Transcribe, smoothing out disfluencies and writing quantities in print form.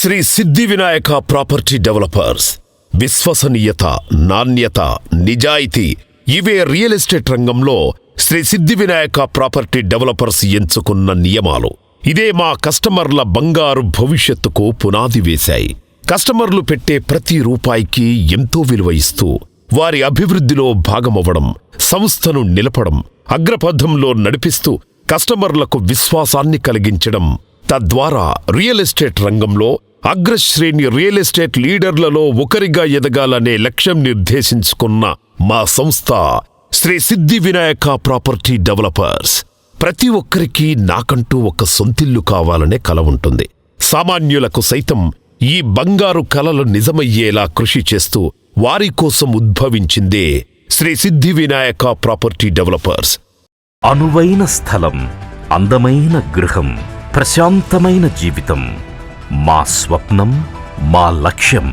శ్రీ సిద్ధి Vinayaka property developers. విశ్వసనీయత, నాణ్యత, నిజాయితీ ఇవే రియల్ ఎస్టేట్ రంగంలో శ్రీ సిద్ధి వినాయక ప్రాపర్టీ డెవలపర్స్ ఎంచుకున్న నియమాలు. ఇదే మా కస్టమర్ల బంగారు భవిష్యత్తుకు పునాది వేశాయి. కస్టమర్లు పెట్టే ప్రతి రూపాయికి ఎంతో విలువ ఇస్తూ వారి అభివృద్ధిలో భాగమవ్వడం, సంస్థను నిలపడం, అగ్రపథంలో నడిపిస్తూ కస్టమర్లకు విశ్వాసాన్ని కలిగించడం, తద్వారా రియల్ ఎస్టేట్ రంగంలో అగ్రశ్రేణి రియల్ ఎస్టేట్ లీడర్లలో ఒకరిగా ఎదగాలనే లక్ష్యం నిర్దేశించుకున్న మా సంస్థ శ్రీ సిద్ధి వినాయక ప్రాపర్టీ డెవలపర్స్. ప్రతి ఒక్కరికి నాకంటూ ఒక సొంతిల్లు కావాలనే కల ఉంటుంది. సామాన్యులకు సైతం ఈ బంగారు కలలు నిజమయ్యేలా కృషి చేస్తూ వారి కోసం ఉద్భవించిందే శ్రీ సిద్ధి వినాయక ప్రాపర్టీ డెవలపర్స్. అనువైన స్థలం, అందమైన గృహం, ప్రశాంతమైన జీవితం మా స్వప్నం, మా లక్ష్యం.